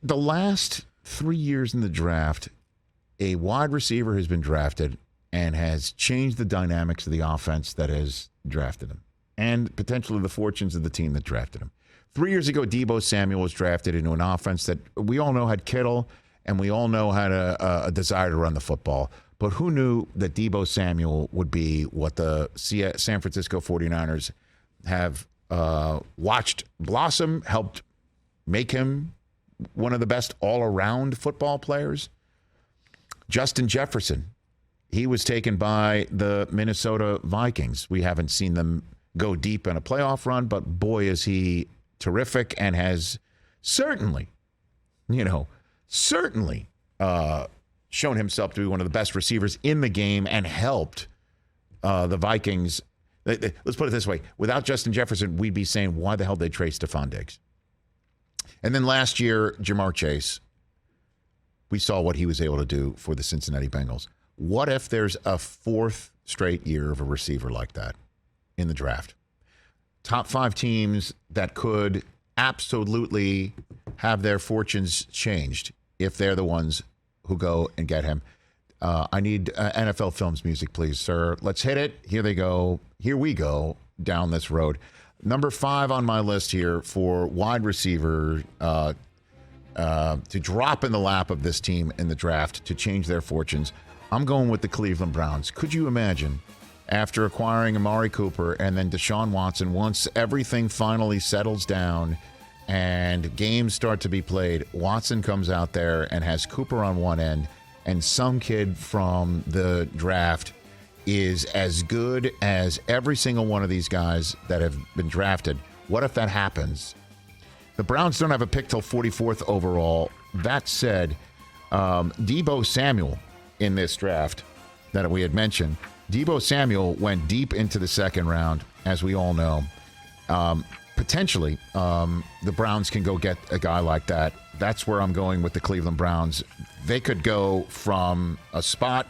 the last 3 years in the draft, a wide receiver has been drafted and has changed the dynamics of the offense that has drafted him and potentially the fortunes of the team that drafted him. 3 years ago, Deebo Samuel was drafted into an offense that we all know had Kittle and we all know had a desire to run the football. But who knew that Deebo Samuel would be what the San Francisco 49ers have watched blossom, helped make him one of the best all-around football players? Justin Jefferson, he was taken by the Minnesota Vikings. We haven't seen them go deep in a playoff run, but boy, is he terrific and has certainly shown himself to be one of the best receivers in the game and helped the Vikings. Let's put it this way. Without Justin Jefferson, we'd be saying, why the hell did they trade Stephon Diggs? And then last year, Jamar Chase, we saw what he was able to do for the Cincinnati Bengals. What if there's a fourth straight year of a receiver like that in the draft? Top 5 teams that could absolutely have their fortunes changed if they're the ones who go and get him. I need NFL Films music, please, sir. Let's hit it. Here they go. Here we go down this road. Number 5 on my list here for wide receiver to drop in the lap of this team in the draft to change their fortunes. I'm going with the Cleveland Browns. Could you imagine, after acquiring Amari Cooper and then Deshaun Watson, once everything finally settles down and games start to be played, Watson comes out there and has Cooper on one end, and some kid from the draft is as good as every single one of these guys that have been drafted. What if that happens? The Browns don't have a pick till 44th overall. That said, Deebo Samuel in this draft that we had mentioned, Deebo Samuel went deep into the second round, as we all know. Potentially, the Browns can go get a guy like that. That's where I'm going with the Cleveland Browns. They could go from a spot,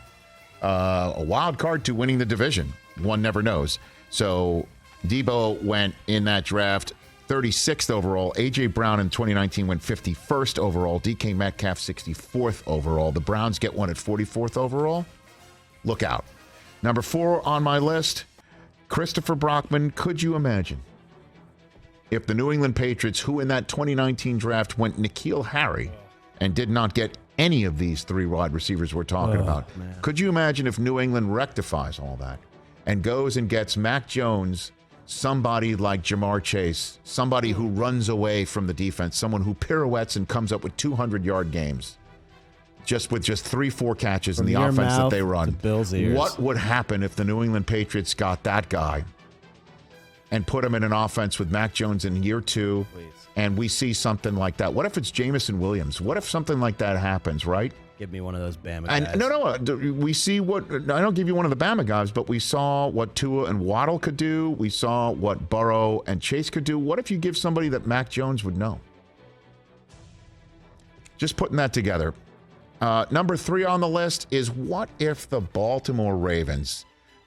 a wild card, to winning the division. One never knows. So Deebo went in that draft 36th overall. A.J. Brown in 2019 went 51st overall. DK Metcalf 64th overall. The Browns get one at 44th overall. Look out. Number 4 on my list, Christopher Brockman. Could you imagine if the New England Patriots, who in that 2019 draft went N'Keal Harry and did not get any of these 3 wide receivers we're talking about, man. Could you imagine if New England rectifies all that and goes and gets Mac Jones, somebody like Jamar Chase, somebody who runs away from the defense, someone who pirouettes and comes up with 200-yard games, just with 3-4 catches in the offense that they run? Bill's ears. What would happen if the New England Patriots got that guy and put him in an offense with Mac Jones in year 2, please, and we see something like that? What if it's Jameson Williams? What if something like that happens, right? Give me one of those Bama guys. And no, we see what, I don't give you one of the Bama guys, but we saw what Tua and Waddle could do. We saw what Burrow and Chase could do. What if you give somebody that Mac Jones would know? Just putting that together. Number 3 on the list is, what if the Baltimore Ravens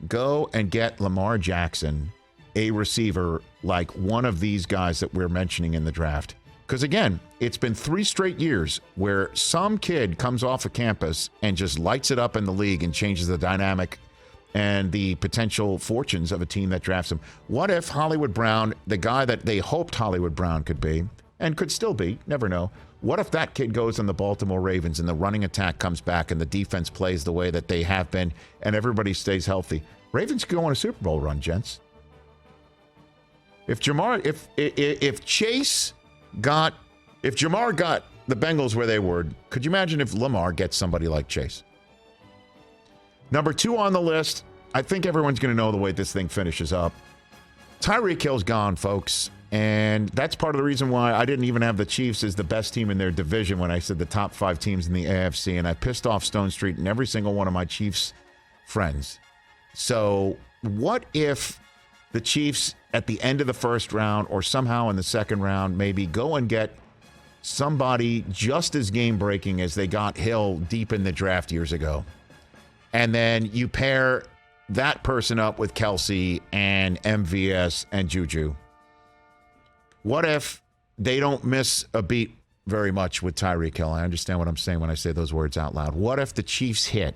go and get Lamar Jackson, a receiver like one of these guys that we're mentioning in the draft? Because again, it's been 3 straight years where some kid comes off of campus and just lights it up in the league and changes the dynamic and the potential fortunes of a team that drafts him. What if Hollywood Brown, the guy that they hoped Hollywood Brown could be, and could still be, never know, what if that kid goes on the Baltimore Ravens and the running attack comes back and the defense plays the way that they have been and everybody stays healthy? Ravens could go on a Super Bowl run, gents. If Jamar got the Bengals where they were, could you imagine if Lamar gets somebody like Chase? Number 2 on the list, I think everyone's going to know the way this thing finishes up. Tyreek Hill's gone, folks. And that's part of the reason why I didn't even have the Chiefs as the best team in their division when I said the top 5 teams in the AFC. And I pissed off Stone Street and every single one of my Chiefs friends. So what if the Chiefs at the end of the first round or somehow in the second round maybe go and get somebody just as game-breaking as they got Hill deep in the draft years ago? And then you pair that person up with Kelsey and MVS and Juju. What if they don't miss a beat very much with Tyreek Hill. I understand what I'm saying when I say those words out loud. What if the Chiefs hit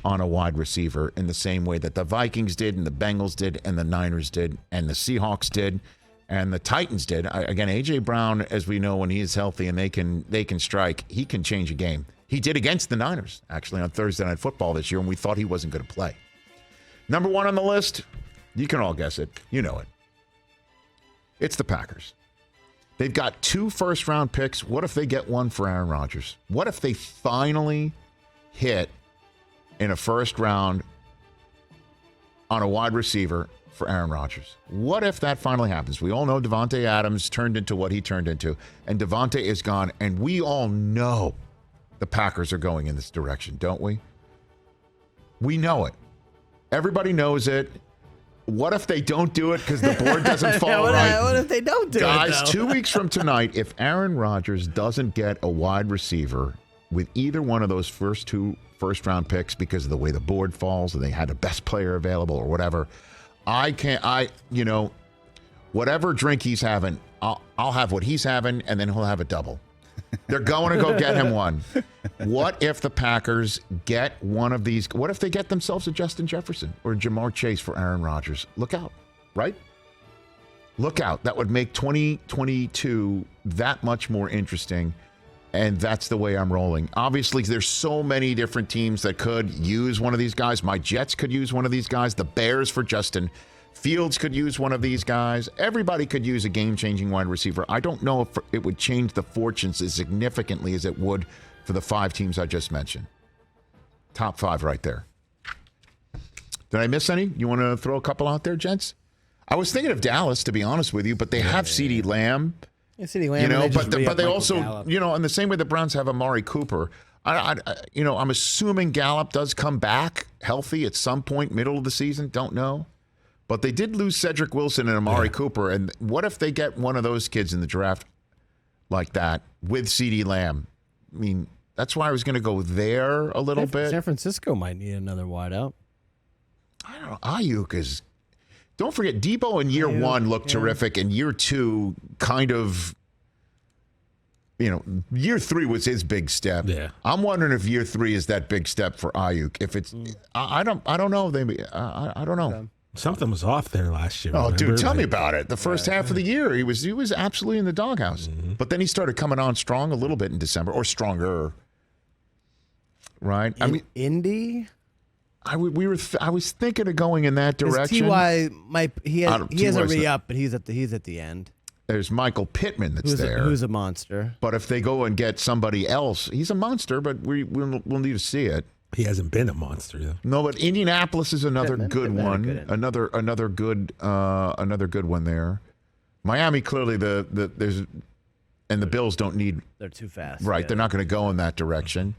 on a wide receiver in the same way that the Vikings did and the Bengals did and the Niners did and the Seahawks did and the Titans did? Again, A.J. Brown, as we know, when he is healthy and they can strike, he can change a game. He did against the Niners, actually, on Thursday Night Football this year, and we thought he wasn't going to play. Number one on the list, you can all guess it. You know it. It's the Packers. They've got 2 first-round picks. What if they get one for Aaron Rodgers? What if they finally hit in a first round on a wide receiver for Aaron Rodgers? What if that finally happens? We all know Devontae Adams turned into what he turned into, and Devontae is gone, and we all know the Packers are going in this direction, don't we? We know it. Everybody knows it. What if they don't do it because the board doesn't fall right? What if they don't do Guys, it, Guys, 2 weeks from tonight, if Aaron Rodgers doesn't get a wide receiver with either one of those first 2 first-round picks because of the way the board falls and they had the best player available or whatever, whatever drink he's having, I'll have what he's having, and then he'll have a double. They're going to go get him one. What if the Packers get one of these? What if they get themselves a Justin Jefferson or a Jamar Chase for Aaron Rodgers? Look out, right? Look out. That would make 2022 that much more interesting, and that's the way I'm rolling. Obviously, there's so many different teams that could use one of these guys. My Jets could use one of these guys. The Bears for Justin Fields could use one of these guys. Everybody could use a game-changing wide receiver. I don't know if it would change the fortunes as significantly as it would for the 5 teams I just mentioned. Top 5 right there. Did I miss any? You want to throw a couple out there, gents? I was thinking of Dallas, to be honest with you, but they have CeeDee Lamb. Yeah, CeeDee Lamb. But they also, in the same way the Browns have Amari Cooper, I'm assuming Gallup does come back healthy at some point, middle of the season. Don't know. But they did lose Cedric Wilson and Amari Cooper. And what if they get one of those kids in the draft like that with CeeDee Lamb? I mean, that's why I was going to go there a little bit. San Francisco might need another wideout. I don't know. Ayuk is... Don't forget, Debo in year 1 looked terrific. And year 2 kind of... year 3 was his big step. Yeah. I'm wondering if year 3 is that big step for Ayuk. If it's... I don't know. I don't know. Okay. Something was off there last year. Oh, remember? dude, tell me about it. The first half of the year, he was absolutely in the doghouse. Mm-hmm. But then he started coming on strong a little bit in December, or stronger. Right? Indy. I was thinking of going in that direction. Ty he has a re-up, but he's at the end. There's Michael Pittman there. Who's a monster. But if they go and get somebody else, he's a monster. But we'll need to see it. He hasn't been a monster though. No, but Indianapolis is another good one. Good another good one there. Miami clearly there's and the Bills don't need. They're too fast. Right, yeah. they're not going to go in that direction.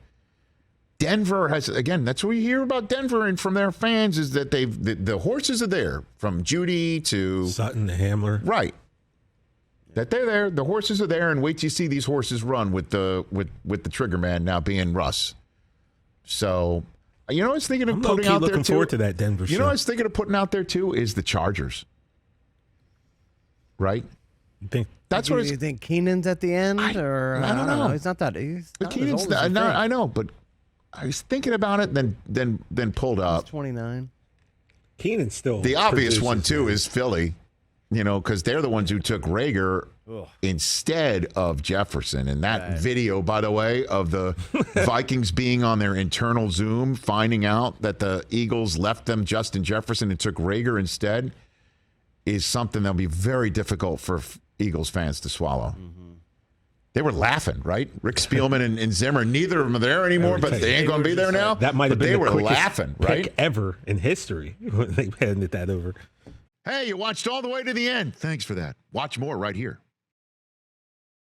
Denver has, again, that's what we hear about Denver and from their fans is that the horses are there, from Judy to Sutton to Hamler. Right. That they're there, the horses are there, and wait till you see these horses run with the trigger man now being Russ. So, I was thinking of putting out there too. Looking forward to that Denver show. I was thinking of putting out there too is the Chargers. Right? You think Keenan's at the end, or I don't know. He's not that. He's but not Keenan's as old as you think. I know, but I was thinking about it, then pulled up. He's 29. Keenan's still the obvious one too is Philly. Because they're the ones who took Rager instead of Jefferson. And that video, by the way, of the Vikings being on their internal Zoom, finding out that the Eagles left them Justin Jefferson and took Rager instead, is something that'll be very difficult for Eagles fans to swallow. Mm-hmm. They were laughing, right? Rick Spielman and Zimmer, neither of them are there anymore, but they ain't going to be there now. That might have been they the were quickest laughing, right? pick ever in history when they handed that over. Hey, you watched all the way to the end. Thanks for that. Watch more right here.